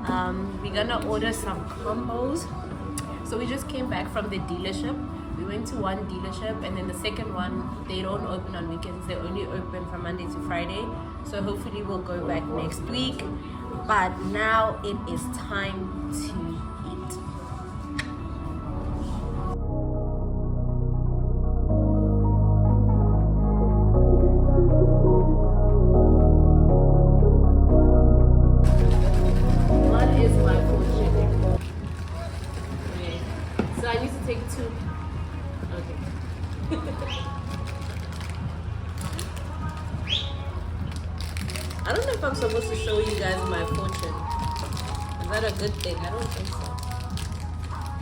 We're gonna order some combos. So we just came back from the dealership. We went to one dealership, and then the second one, they don't open on weekends. They only open from Monday to Friday. So hopefully we'll go back next week. But now it is time to eat. What is my fortune? Okay. So I need to take two. Okay. I don't know if I'm supposed to show you guys my fortune. Is that a good thing? I don't think so.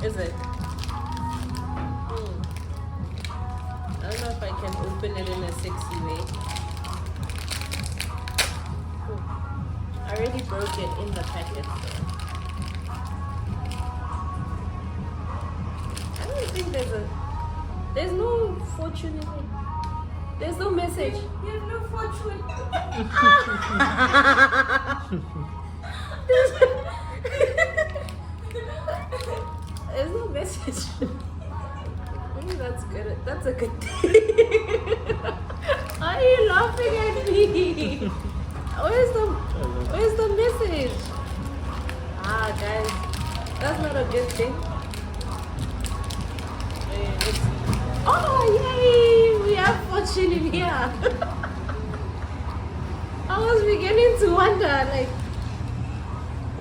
Is it? I don't know if I can open it in a sexy way. I already broke it in the packet. I don't think there's no fortune in it. There's no message. You have no fortune. There's no message. Maybe that's good. That's a good thing. Why are you laughing at me? Where's the message? Ah, guys, that's not a good thing. Oh, yay! We have fortune in here. I was beginning to wonder, like,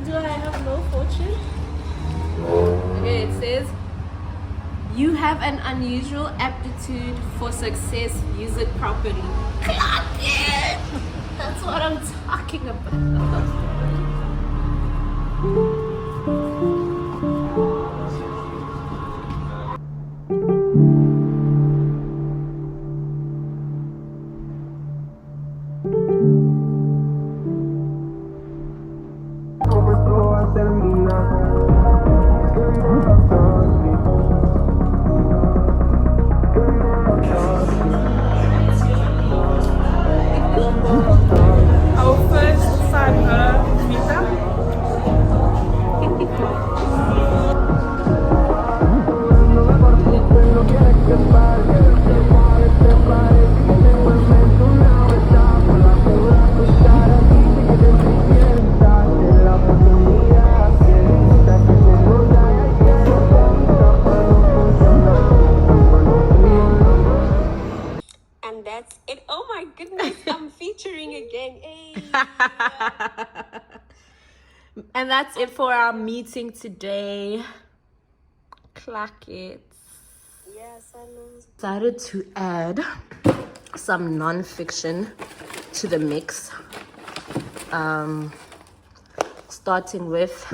do I have no fortune? Okay, it says, you have an unusual aptitude for success. Use it properly. Clock it! That's what I'm talking about. Our first son, Vita. And that's it. Oh my goodness, I'm featuring again. Hey. And that's it for our meeting today. Clack it. Yes, I know. Decided to add some non-fiction to the mix. Starting with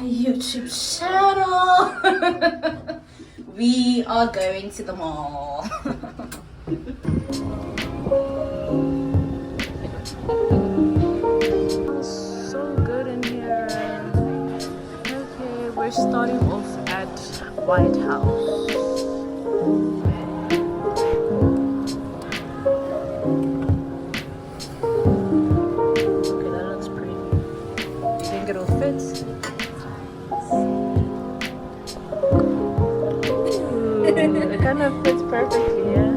YouTube channel. We are going to the mall. So good in here. Okay, we're starting off at White House. Okay, that looks pretty. You think it'll fit? It kind of fits perfectly, yeah.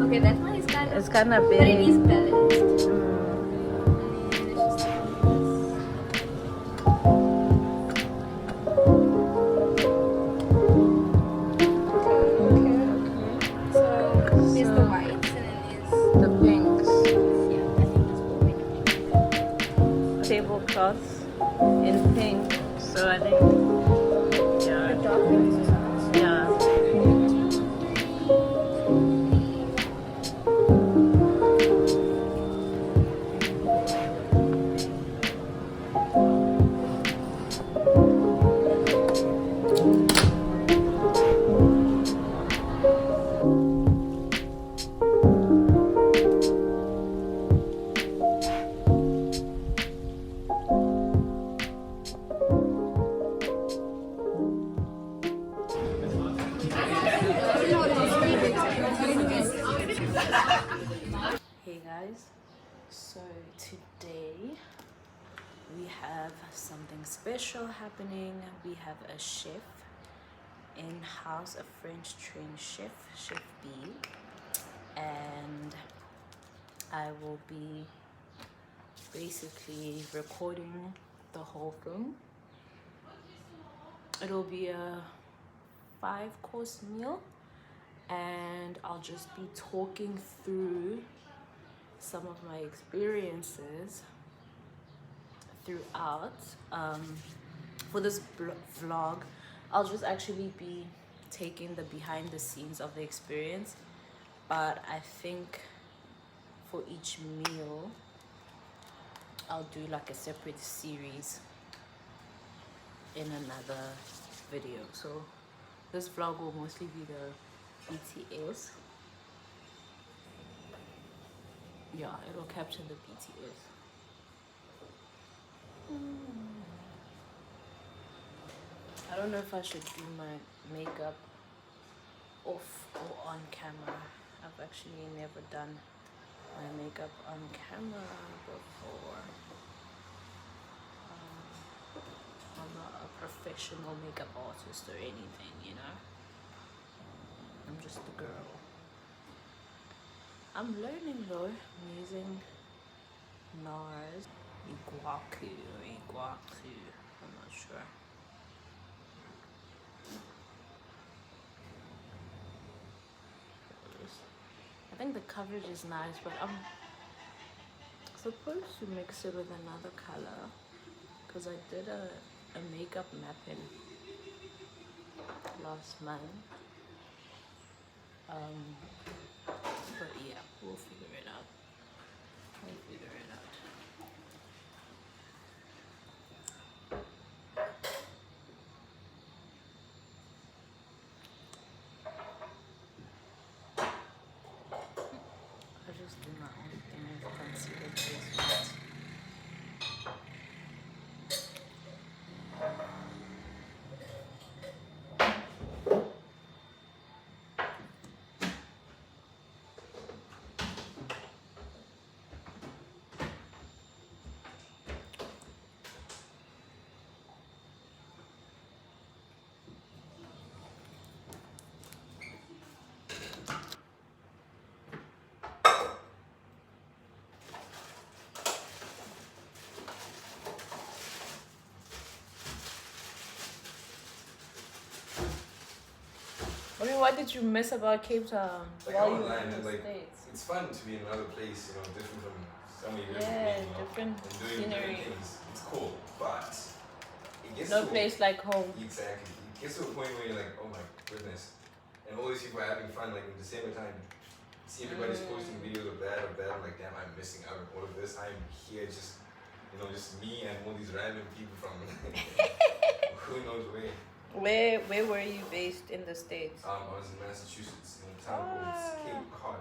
Okay, that one is kind of, It's kind of but it big. is balanced. So, here's the whites and The pinks. Tablecloths in pink. So I think, yeah. Yeah. Hey guys, so today we have something special happening. We have a chef in house, a French trained chef, Chef B, and I will be basically recording the whole thing. It'll be a 5-course meal, and I'll just be talking through some of my experiences throughout. For this vlog, I'll just actually be taking the behind the scenes of the experience, but I think for each meal I'll do like a separate series in another video. So this vlog will mostly be the BTS. Yeah, it'll capture the BTS. I don't know if I should do my makeup off or on camera. I've actually never done my makeup on camera before. I'm not a professional makeup artist or anything, you know. I'm just a girl. I'm learning though. I'm using NARS, Iguaku or Iguaku, I'm not sure. I think the coverage is nice, but I'm supposed to mix it with another color because I did a makeup mapping last month. But yeah, we'll figure it out. I just do my own thing with concealer placement. I mean, what did you miss about Cape Town while you were in the States? It's fun to be in another place, you know, different from somewhere you live Yeah, in, you know, different and doing scenery. different things. It's cool, but it gets No to place like home. Exactly. It gets to a point where you're like, oh my goodness. And all these people are having fun, like in December time. See everybody's posting videos of that. I'm like, damn, I'm missing out on all of this. I'm here just, you know, just me and all these random people from who knows where. Where were you based in the States? I was in Massachusetts, in a town called Cape Cod.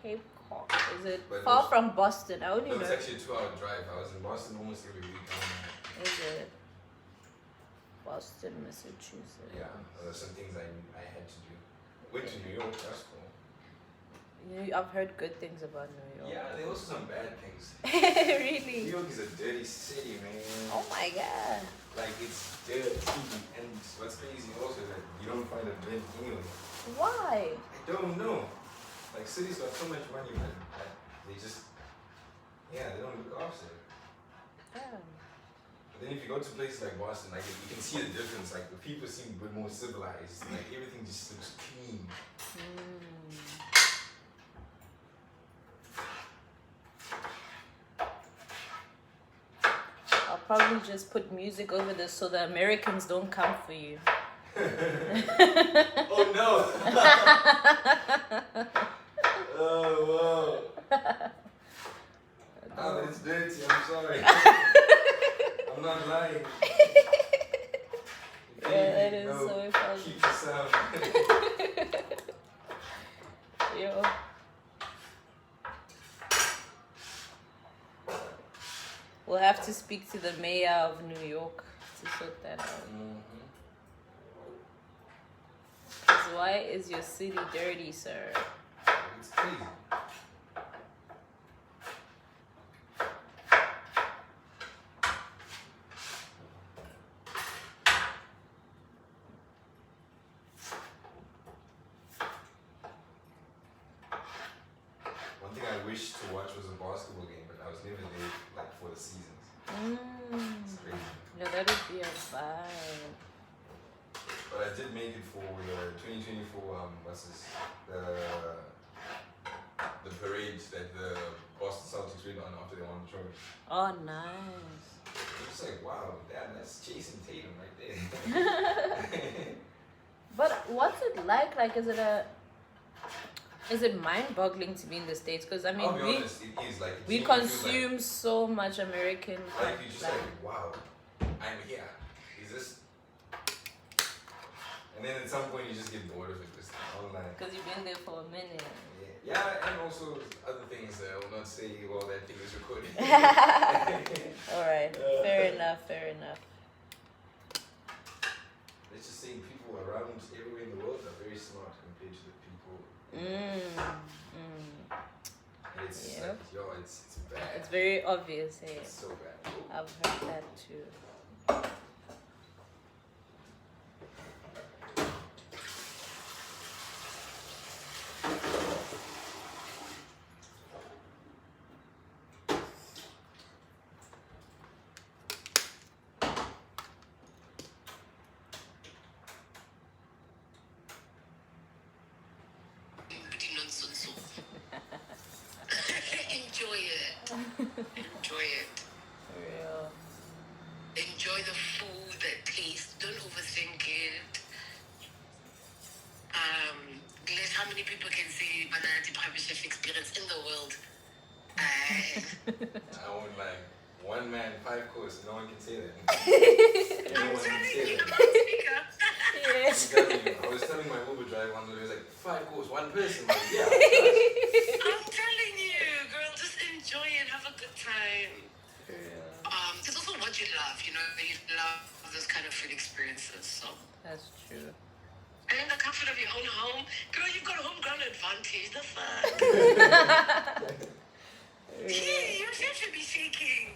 Cape Cod. Is it But far it was- from Boston? I only No, know. it's actually a 2-hour drive. I was in Boston almost every week. Is it Boston, Massachusetts? Yeah, there's some things I had to do. Went to New York, that's cool. I've heard good things about New York. Yeah, there are also some bad things. Really? New York is a dirty city, man. Oh my god. Like, it's dirty. And what's crazy also is that you don't find a bin anyway. Why? I don't know. Like, cities got so much money, man, that they just, yeah, they don't look after it. Damn. But then if you go to places like Boston, like, you can see the difference. Like, the people seem a bit more civilized. Like, everything just looks clean. probably just put music over this so the Americans don't come for you. Oh no! Oh wow! Oh, it's dirty. I'm sorry. I'm not lying. Yeah, that is so funny. Keep the sound. Yo. We'll have to speak to the mayor of New York to sort that out. So why is your city dirty, sir? It's crazy. One thing I wish to watch was a basketball game, but I was never there like for the seasons. It's crazy. Yeah, that would be a vibe. But I did make it for the 2024 what's this? The parade that the Boston Celtics went on after they won the trophy. Oh, nice. It's just like, wow, damn, that's Jason Tatum right there. But what's it like? Like, is it mind-boggling to be in the States? Because I mean, I'll be honest, it is like we consume so much American. Like you just like, wow, I'm here. Is this? And then at some point you just get bored of it. Just online. Because you've been there for a minute. Yeah, and also other things. I will not say well that thing is recorded. All right, fair enough. Fair enough. Let's just say people around everywhere in the world are very smart compared to the people. And it's Yep. like, yo, it's bad. It's very obvious. Hey, It's so bad. I've heard that too. Enjoy it. Enjoy it. For real. Enjoy the food, the taste. Don't overthink it. Guess how many people can say banana private chef experience in the world? I own like 1 man, 5 course. No one can say that. No I'm one can telling say you, that. loudspeaker. Yes. I'm telling you, I was telling my Uber driver one day, he was like, 5 course, 1 person. Like, yeah. I'm telling you, girl, just enjoy it. Have a good time. For real. It's also what you love, you know, you love those kind of food experiences. So, That's true. and in the comfort of your own home, girl, you've got a homegrown advantage. The fuck? Yeah, your chef should be shaking.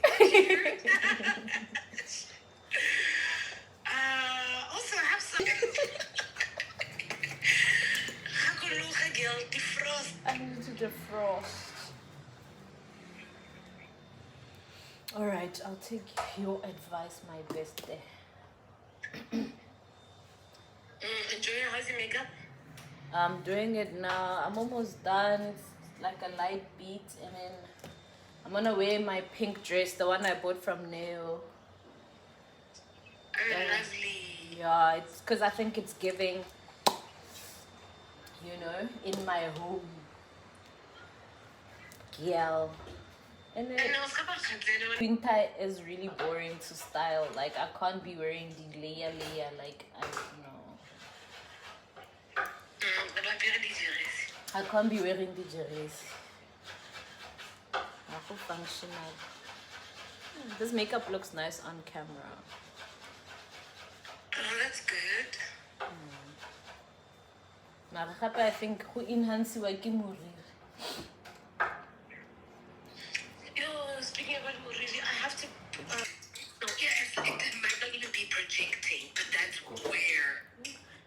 Also, have some. Hakuluga girl, defrost. I need to defrost. All right, I'll take your advice, my bestie. Enjoy your house makeup. I'm doing it now. I'm almost done. It's like a light beat, and then I'm gonna wear my pink dress, the one I bought from Nail. Oh, lovely. Yeah, it's because I think it's giving, you know, in my home. Girl. And then And I was about to say, winter is really boring to style. Like, I can't be wearing the layer, like, I don't know. I can't be wearing the jerseys. I feel functional. This makeup looks nice on camera. Oh, that's good. Maar gape, I think who enhance wa ke moriri. Yo, speaking about Muriri, I have to. No, yes, it might not even be projecting, but that's where.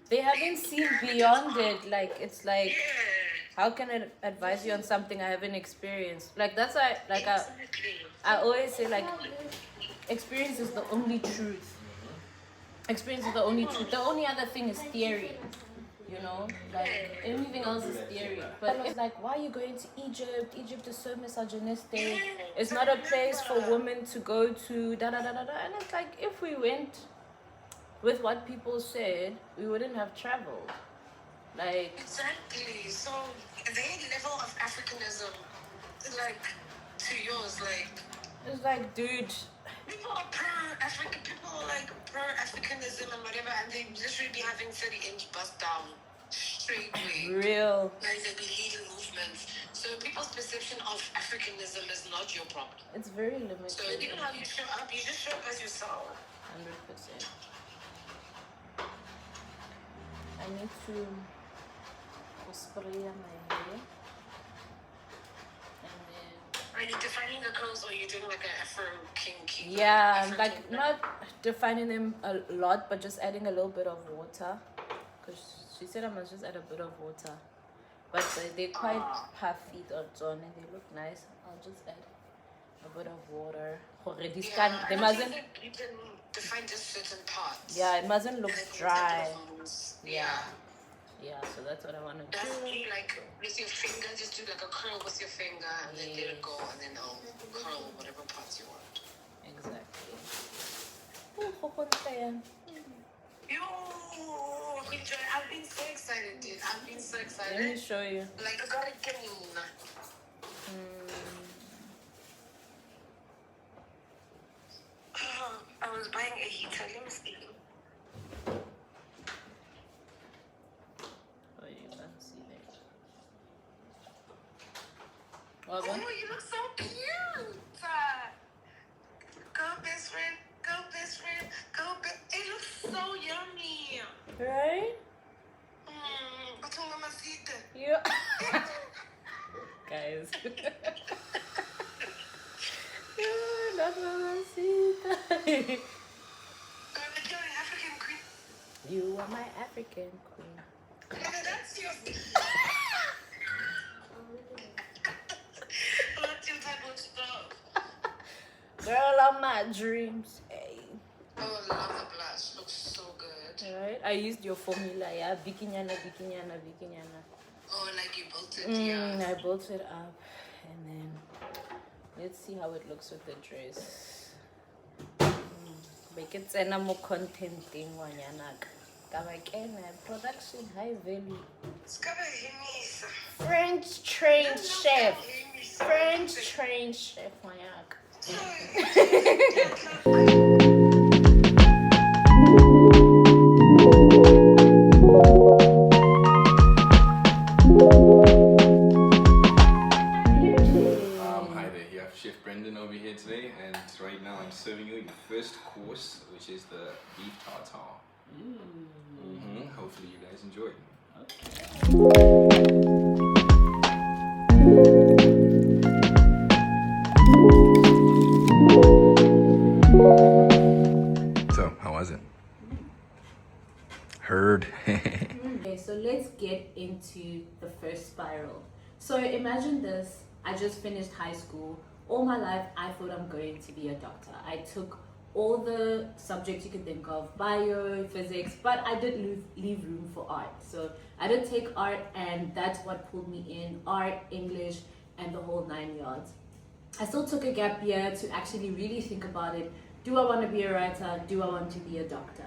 They haven't seen beyond it. Like, it's like, Yeah. how can I advise you on something I haven't experienced? Like, that's why, like, Exactly. I always say, like, experience is the only truth. Experience is the only truth. The only other thing is theory. You know, like anything else is theory. But it's like, why are you going to Egypt? Egypt is so misogynistic. It's not a place for women to go to. Da da da da da. And it's like, if we went with what people said, we wouldn't have traveled. Like, Exactly. So their level of Africanism, like to yours, like it's like, dude, people are pro-African, people are like pro-Africanism and whatever, and they literally be having 30-inch bust down straight way. real. Like they be leading movements. So people's perception of Africanism is not your problem. It's very limited. So you know how you show up, you just show up as yourself. 100%. I need to spray my hair. And then Are you defining the curls or are you doing like an Afro kinky? yeah, Afro like kinky? not defining them a lot, but just adding a little bit of water. Because she said I must just add a bit of water. But they're quite puffy and they look nice. I'll just add a bit of water. Already Yeah, they I mustn't. think that you can define just certain parts. Yeah, it mustn't look And then dry. take it off moves. Yeah. Yeah, so that's what I want to That's do. me, like with your finger, just do like a curl with your finger and then let it go and then curl whatever parts you want. Exactly. Oh, kokontle yan. Yo, enjoy. I've been so excited, dude. I've been so Let me excited. show you. Like I got a game. I was buying a heater. Let me see. Oh, you can't see that. Oh, What? you look so cute. Go best friend. Go best friend. Go best. It looks so yummy. Right? What's on my seat? You. Guys. Not mamacita. You're an African queen. You are my African queen. That's your. That's your type of stuff. Girl of my dreams. Hey. Oh, I love the blush. Looks so good. Alright, I used your formula, yeah. Bikinyana, bikinyana, bikinyana. Oh, like you built it, yeah. I built it up, and then let's see how it looks with the dress. Make it a more content thing, wanyanaka. Production high value. French trained chef. French trained chef, wanyanaka. Hi there, you have Chef Brendan over here today, and right now I'm serving you your first course, which is the beef tartare. Hopefully you guys enjoy it. So, how was it? Heard. Okay, so let's get into the first spiral. So imagine this, I just finished high school. All my life, I thought I'm going to be a doctor. I took all the subjects you could think of, bio, physics, but I did leave room for art. So I did take art, and that's what pulled me in, art, English, and the whole 9 yards. I still took a gap year to actually really think about it. Do I want to be a writer? Do I want to be a doctor?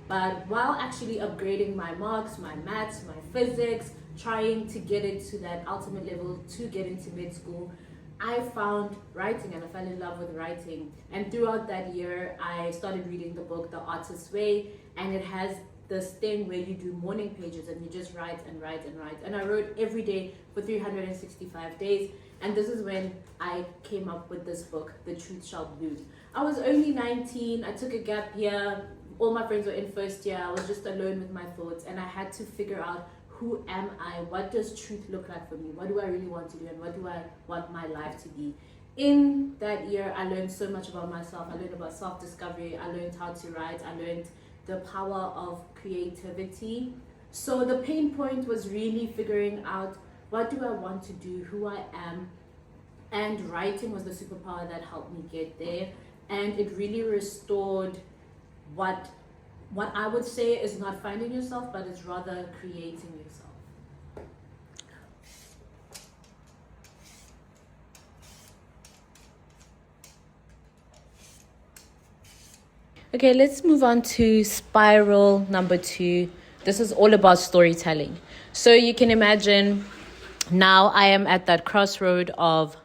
But while actually upgrading my marks, my maths, my physics, trying to get it to that ultimate level to get into mid school, I found writing and I fell in love with writing. And throughout that year, I started reading the book, The Artist's Way, and it has this thing where you do morning pages and you just write and write and write. And I wrote every day for 365 days. And this is when I came up with this book, The Truth Shall Bloom. I was only 19, I took a gap year. All my friends were in first year. I was just alone with my thoughts, and I had to figure out, who am I? What does truth look like for me? What do I really want to do, and what do I want my life to be? In that year, I learned so much about myself. I learned about self-discovery. I learned how to write. I learned the power of creativity. So the pain point was really figuring out, what do I want to do, who I am, and writing was the superpower that helped me get there. And it really restored what what I would say is not finding yourself, but it's rather creating yourself. Okay, let's move on to spiral number 2. This is all about storytelling. So you can imagine now I am at that crossroad of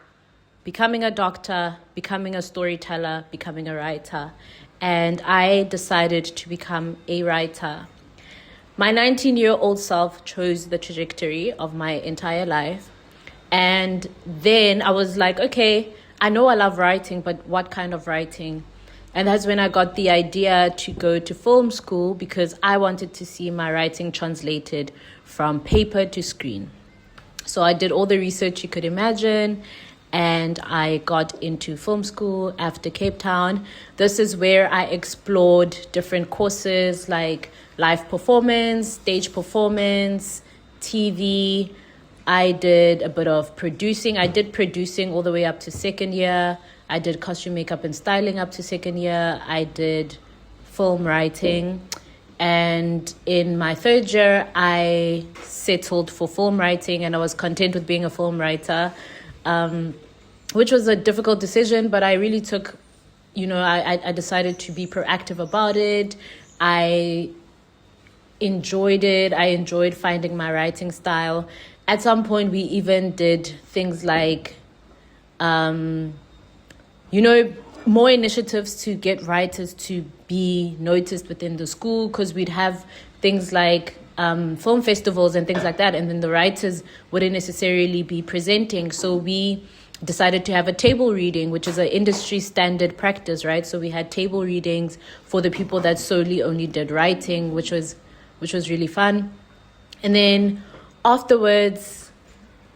becoming a doctor, becoming a storyteller, becoming a writer. And I decided to become a writer. My 19-year-old self chose the trajectory of my entire life. And then I was like, okay, I know I love writing, but what kind of writing? And that's when I got the idea to go to film school because I wanted to see my writing translated from paper to screen. So I did all the research you could imagine, and I got into film school after Cape Town. This is where I explored different courses like live performance, stage performance, TV. I did a bit of producing. I did producing all the way up to second year. I did costume makeup and styling up to second year. I did film writing. And in my third year, I settled for film writing and I was content with being a film writer, which was a difficult decision, but I really took, I decided to be proactive about it. I enjoyed it. I enjoyed finding my writing style. At some point, we even did things like, more initiatives to get writers to be noticed within the school, because we'd have things like film festivals and things like that, and then the writers wouldn't necessarily be presenting. So we decided to have a table reading, which is an industry standard practice, right? So we had table readings for the people that solely only did writing, which was really fun. And then afterwards,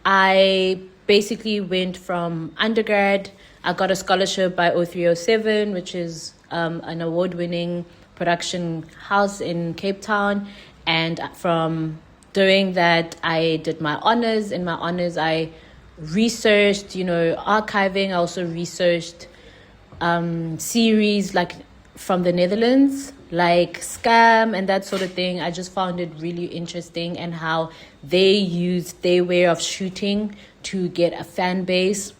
I basically went from undergrad. I got a scholarship by 0307, which is an award-winning production house in Cape Town. And from doing that, I did my honors. In my honors, I researched, archiving. I also researched series like from the Netherlands, like Scam and that sort of thing. I just found it really interesting and how they used their way of shooting to get a fan base.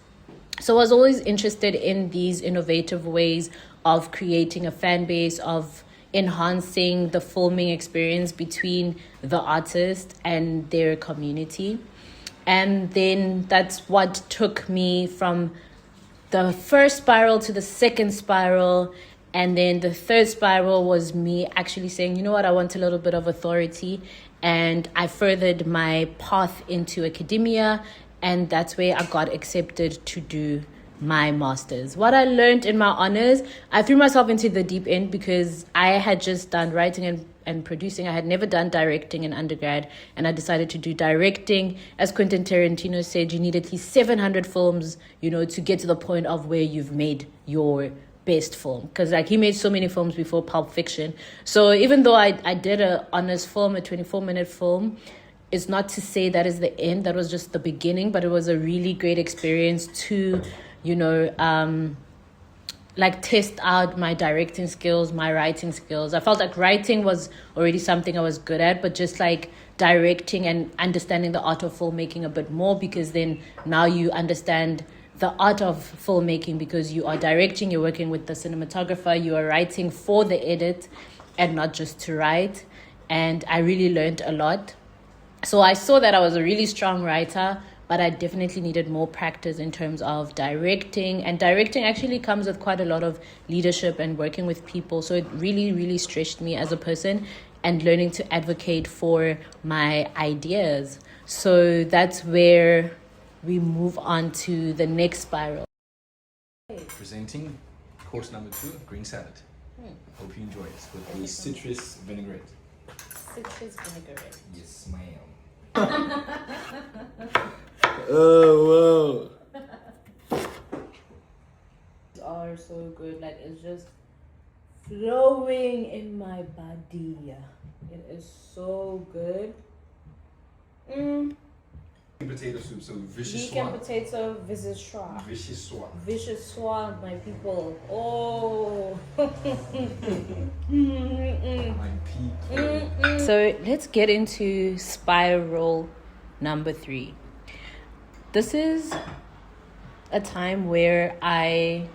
So I was always interested in these innovative ways of creating a fan base, of enhancing the filming experience between the artist and their community. And then that's what took me from the first spiral to the second spiral. And then the third spiral was me actually saying, you know what, I want a little bit of authority. And I furthered my path into academia. And that's where I got accepted to do my master's. What I learned in my honors, I threw myself into the deep end because I had just done writing and producing. I had never done directing in undergrad, and I decided to do directing. As Quentin Tarantino said, you need at least 700 films, to get to the point of where you've made your best film, because he made so many films before Pulp Fiction. So even though I did a honors film, a 24-minute film, it's not to say that is the end. That was just the beginning, but it was a really great experience to, test out my directing skills, my writing skills. I felt like writing was already something I was good at, but just like directing and understanding the art of filmmaking a bit more, because then now you understand the art of filmmaking, because you are directing, you're working with the cinematographer, you are writing for the edit and not just to write. And I really learned a lot. So I saw that I was a really strong writer, but I definitely needed more practice in terms of directing. And directing actually comes with quite a lot of leadership and working with people. So it really, really stretched me as a person and learning to advocate for my ideas. So that's where we move on to the next spiral. Presenting course number 2, green salad. Hope you enjoy it with the citrus vinaigrette. Citrus vinaigrette. Yes, ma'am. Oh, wow. These are so good. Like, it's just flowing in my body. It is so good. Potato soup, so Vegan potato vichyssoise. Vichyssoise, my people. Oh. My people. So let's get into spiral number 3. This is a time where I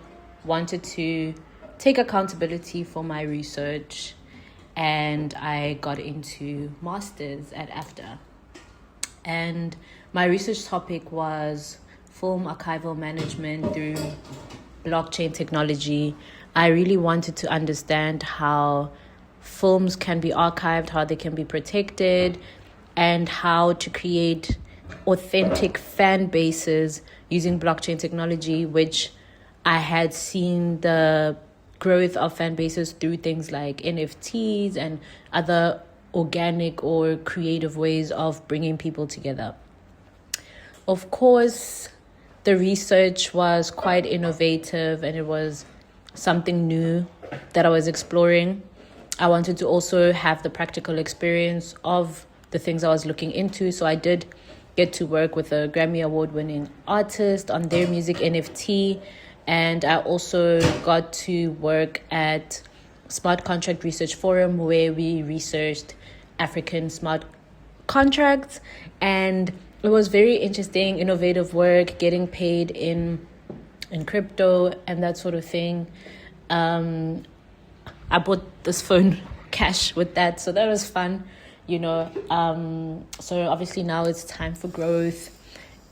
wanted to take accountability for my research, and I got into masters at AFDA. And my research topic was film archival management through blockchain technology. I really wanted to understand how films can be archived, how they can be protected, and how to create authentic fan bases using blockchain technology, which I had seen the growth of fan bases through things like NFTs and other organic or creative ways of bringing people together. Of course, the research was quite innovative and it was something new that I was exploring. I wanted to also have the practical experience of the things I was looking into. So I did get to work with a Grammy Award-winning artist on their music NFT. And I also got to work at Smart Contract Research Forum, where we researched African smart contracts. And it was very interesting, innovative work, getting paid in crypto and that sort of thing. I bought this phone cash with that, so that was fun, so obviously now it's time for growth.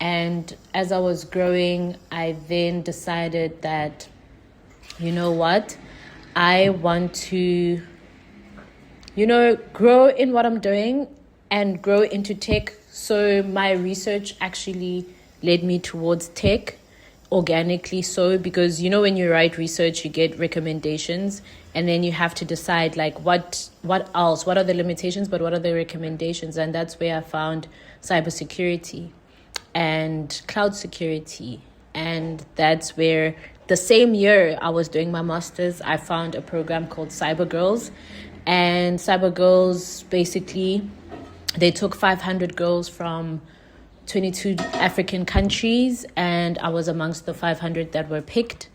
And as I was growing, I then decided that, you know what, I want to, grow in what I'm doing and grow into tech. So my research actually led me towards tech organically. So because, when you write research, you get recommendations, and then you have to decide like what else, what are the limitations, but what are the recommendations? And that's where I found cybersecurity and cloud security. And that's where the same year I was doing my master's, I found a program called Cyber Girls. And Cyber Girls, basically, they took 500 girls from 22 African countries, and I was amongst the 500 that were picked.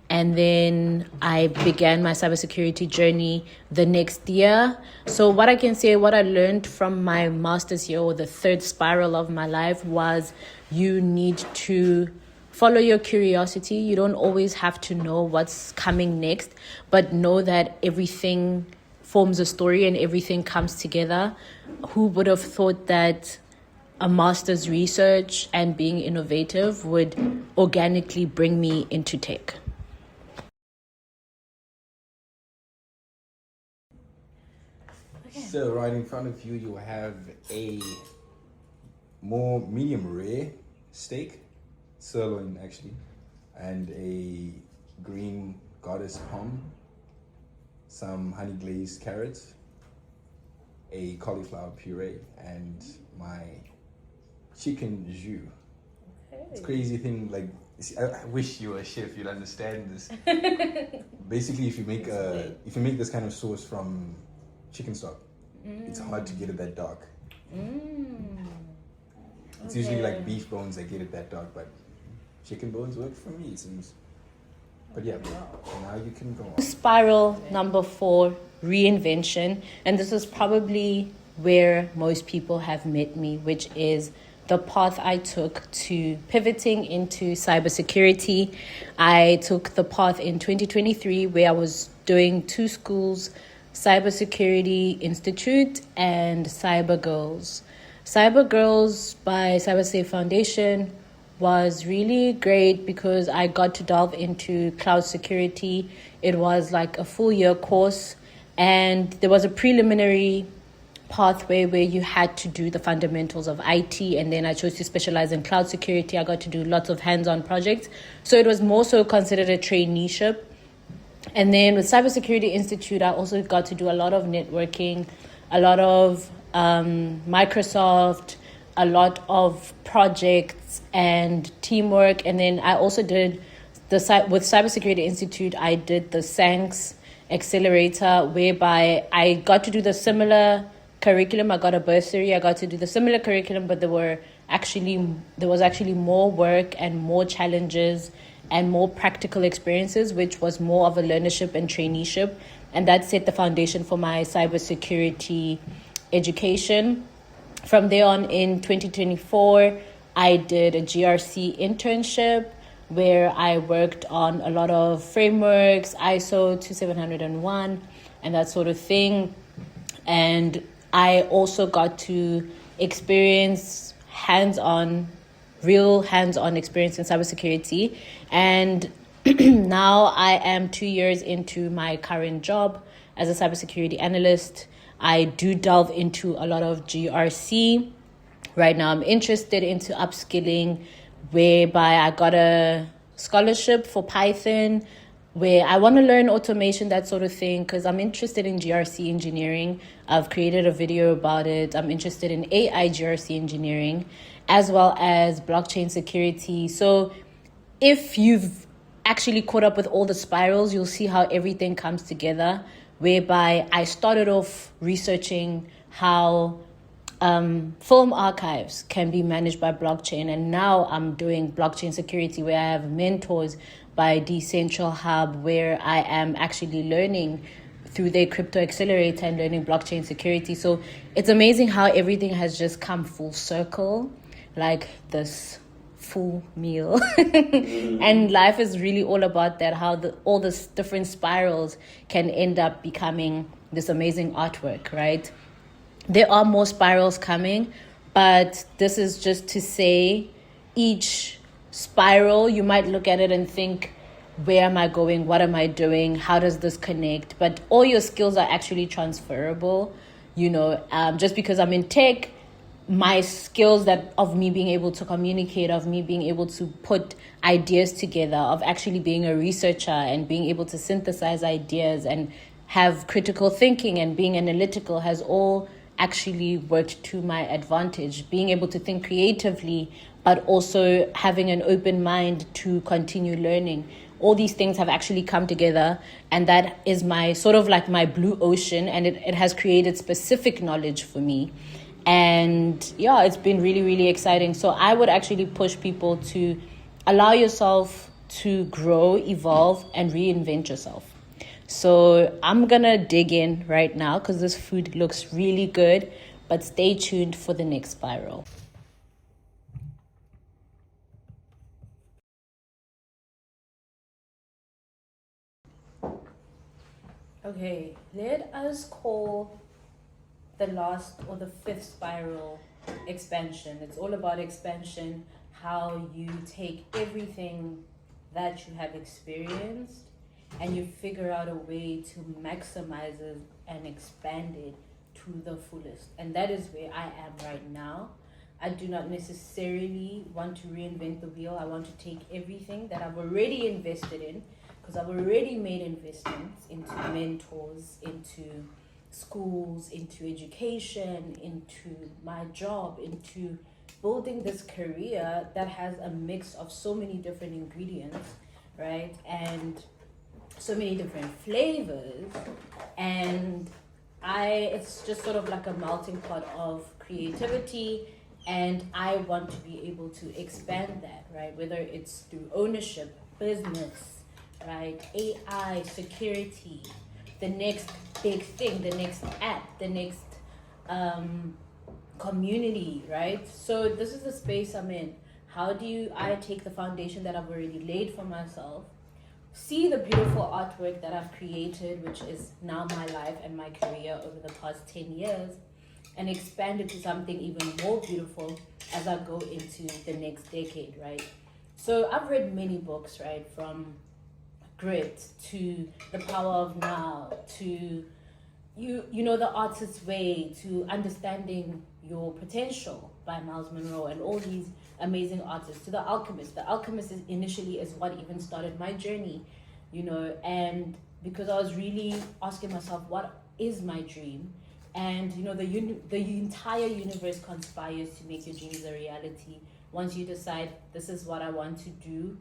And then I began my cybersecurity journey the next year. So what I can say, what I learned from my master's year, or the third spiral of my life, was you need to follow your curiosity. You don't always have to know what's coming next, but know that everything forms a story and everything comes together. Who would have thought that a master's research and being innovative would organically bring me into tech? So right in front of you, you have a more medium rare steak, sirloin actually, and a green goddess palm, some honey glazed carrots, a cauliflower puree, and my chicken jus. It's crazy thing, like, I wish you were a chef, you'd understand this. Basically, if you make this kind of sauce from chicken stock, it's hard to get it that dark. It's usually like beef bones that get it that dark, but chicken bones work for me, it seems. But yeah, now you can go on. Spiral number 4, reinvention. And this is probably where most people have met me, which is the path I took to pivoting into cybersecurity. I took the path in 2023 where I was doing 2 schools, Cybersecurity Institute and Cyber Girls. Cyber Girls by CyberSafe Foundation was really great because I got to delve into cloud security. It was like a full year course, and there was a preliminary pathway where you had to do the fundamentals of IT, and then I chose to specialize in cloud security. I got to do lots of hands-on projects, so it was more so considered a traineeship. And then with Cybersecurity Institute, I also got to do a lot of networking, a lot of Microsoft, a lot of projects and teamwork. And then I also did with Cybersecurity Institute, I did the SANCS accelerator, whereby I got to do the similar curriculum. I got a bursary. I got to do the similar curriculum, but there were there was actually more work and more challenges and more practical experiences, which was more of a learnership and traineeship. And that set the foundation for my cybersecurity education. From there on, in 2024, I did a GRC internship where I worked on a lot of frameworks, ISO 2701, and that sort of thing. And I also got to experience real hands-on experience in cybersecurity. And now I am 2 years into my current job as a cybersecurity analyst. I do delve into a lot of GRC. Right now I'm interested into upskilling, whereby I got a scholarship for Python, where I want to learn automation, that sort of thing, because I'm interested in GRC engineering. I've created a video about it. I'm interested in AI GRC engineering, as well as blockchain security. So if you've actually caught up with all the spirals, you'll see how everything comes together, whereby I started off researching how film archives can be managed by blockchain, and now I'm doing blockchain security, where I have mentors by Decentral Hub, where I am actually learning through their crypto accelerator and learning blockchain security. So it's amazing how everything has just come full circle, like this full meal. And life is really all about that, how all the different spirals can end up becoming this amazing artwork, right? There are more spirals coming, but this is just to say each spiral, you might look at it and think, where am I going? What am I doing? How does this connect? But all your skills are actually transferable. Just because I'm in tech, my skills of me being able to communicate, of me being able to put ideas together, of actually being a researcher and being able to synthesize ideas and have critical thinking and being analytical has all actually worked to my advantage. Being able to think creatively, but also having an open mind to continue learning. All these things have actually come together, and that is my sort of like my blue ocean, and it has created specific knowledge for me. And yeah, it's been really, really exciting. So I would actually push people to allow yourself to grow, evolve, and reinvent yourself. So I'm going to dig in right now because this food looks really good, but stay tuned for the next spiral. Okay, let us call the last or the fifth spiral expansion. It's all about expansion, how you take everything that you have experienced and you figure out a way to maximize it and expand it to the fullest. And that is where I am right now. I do not necessarily want to reinvent the wheel. I want to take everything that I've already invested in, because I've already made investments into mentors, into schools, into education, into my job, into building this career that has a mix of so many different ingredients, right? And so many different flavors. And it's just sort of like a melting pot of creativity, and I want to be able to expand that, right? Whether it's through ownership, business, right? AI, security, the next big thing, the next app, the next community, right? So this is the space I'm in. How do I take the foundation that I've already laid for myself, see the beautiful artwork that I've created, which is now my life and my career over the past 10 years, and expand it to something even more beautiful as I go into the next decade, right? So I've read many books, right? From Grit to The Power of Now to The Artist's Way to Understanding Your Potential by Miles Monroe and all these amazing artists, to The Alchemist. The Alchemist initially is what even started my journey, and because I was really asking myself, what is my dream? And the entire universe conspires to make your dreams a reality. Once you decide this is what I want to do,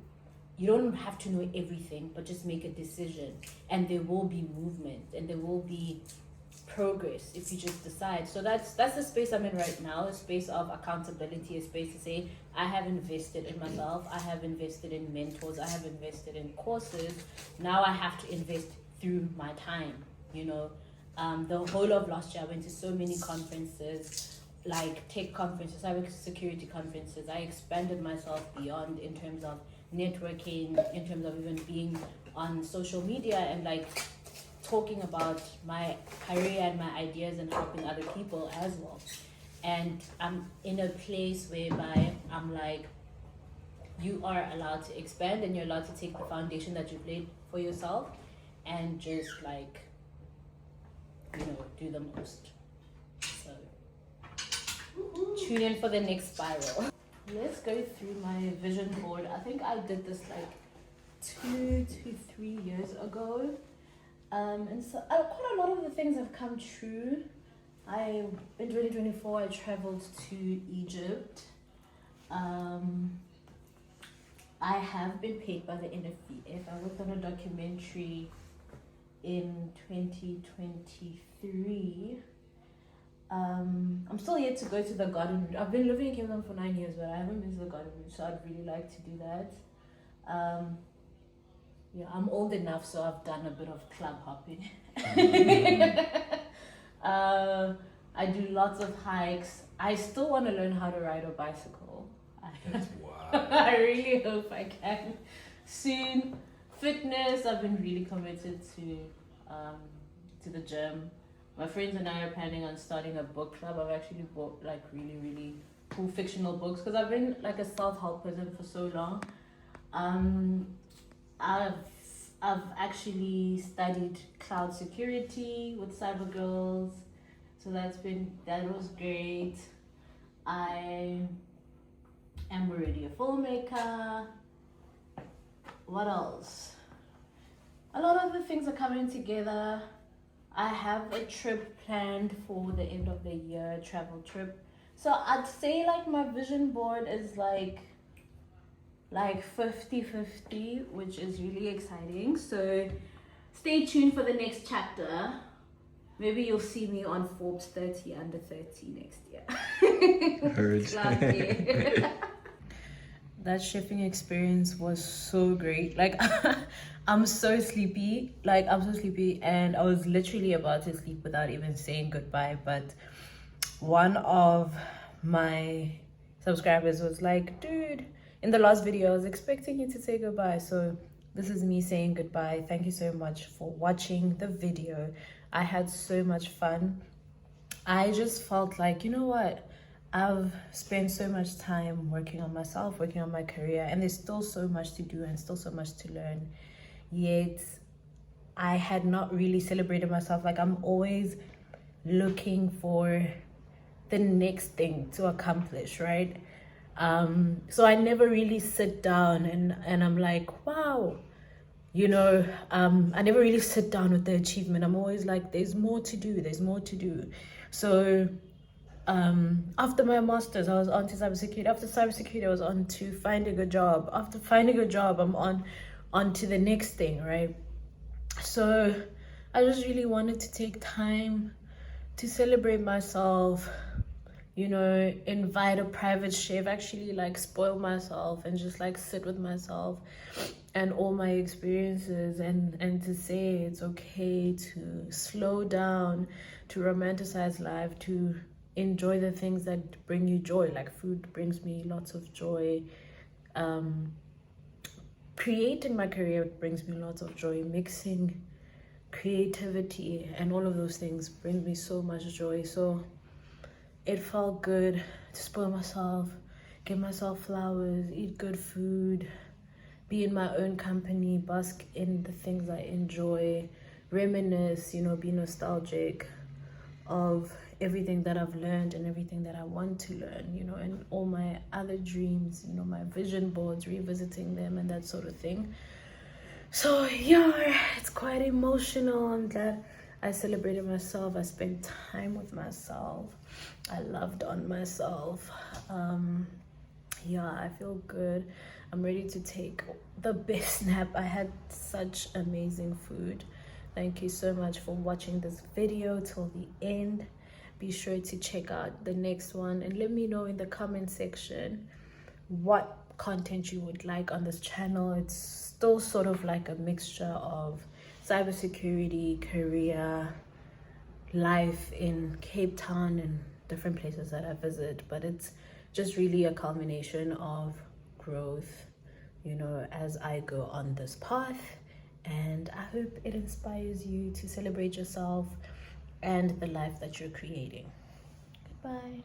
you don't have to know everything, but just make a decision, and there will be movement, and there will be progress if you just decide. So that's the space I'm in right now, a space of accountability, a space to say I have invested in myself, I have invested in mentors, I have invested in courses. Now I have to invest through my time, you know. The whole of last year I went to so many conferences, like tech conferences, cybersecurity conferences. I expanded myself beyond in terms of networking, in terms of even being on social media and like talking about my career and my ideas and helping other people as well. And I'm in a place whereby I'm like, you are allowed to expand and you're allowed to take the foundation that you've laid for yourself and just like, you know, do the most. So tune in for the next spiral. Let's go through my vision board. I think I did this like 2 to 3 years ago. And so quite a lot of the things have come true. In 2024 I traveled to Egypt. I have been paid by the NFVF. I worked on a documentary in 2023. I'm still yet to go to the garden. I've been living in Cape Town for 9 years, but I haven't been to the garden, so I'd really like to do that. Yeah, I'm old enough, so I've done a bit of club hopping. I do lots of hikes. I still want to learn how to ride a bicycle. That's wild. I really hope I can soon. Fitness, I've been really committed to the gym. My friends and I are planning on starting a book club. I've actually bought like really, really cool fictional books because I've been like a self-help person for so long. I've actually studied cloud security with Cyber Girls, so that was great. I am already a filmmaker. What else? A lot of the things are coming together. I have a trip planned for the end of the year, a travel trip. So I'd say like my vision board is like 50-50, which is really exciting. So stay tuned for the next chapter. Maybe you'll see me on Forbes 30 under 30 next year. Heard. That chefing experience was so great. Like I'm so sleepy. And I was literally about to sleep without even saying goodbye. But one of my subscribers was like, dude, in the last video, I was expecting you to say goodbye. So this is me saying goodbye. Thank you so much for watching the video. I had so much fun. I just felt like, you know what? I've spent so much time working on myself, working on my career, and there's still so much to do and still so much to learn. Yet I had not really celebrated myself. Like I'm always looking for the next thing to accomplish, right? So I never really sit down and I'm like, wow, you know, I never really sit down with the achievement. I'm always like, there's more to do. So after my master's, I was on to cybersecurity. After cybersecurity, I was on to finding a job. After finding a job, I'm on to the next thing, right? So I just really wanted to take time to celebrate myself, you know, invite a private chef, actually like spoil myself and just like sit with myself and all my experiences and to say it's okay to slow down, to romanticize life, to enjoy the things that bring you joy. Like food brings me lots of joy. Creating my career brings me lots of joy. Mixing creativity and all of those things brings me so much joy. So it felt good to spoil myself, give myself flowers, eat good food, be in my own company, bask in the things I enjoy, reminisce, you know, be nostalgic of everything that I've learned and everything that I want to learn, you know, and all my other dreams, you know, my vision boards, revisiting them and that sort of thing. So yeah, it's quite emotional. I'm glad I celebrated myself. I spent time with myself. I loved on myself. Yeah, I feel good. I'm ready to take the best nap. I had such amazing food Thank you so much for watching this video till the end. Be sure to check out the next one and let me know in the comment section what content you would like on this channel. It's still sort of like a mixture of cybersecurity, career, life in Cape Town and different places that I visit, but it's just really a culmination of growth, you know, as I go on this path. And I hope it inspires you to celebrate yourself and the life that you're creating. Goodbye.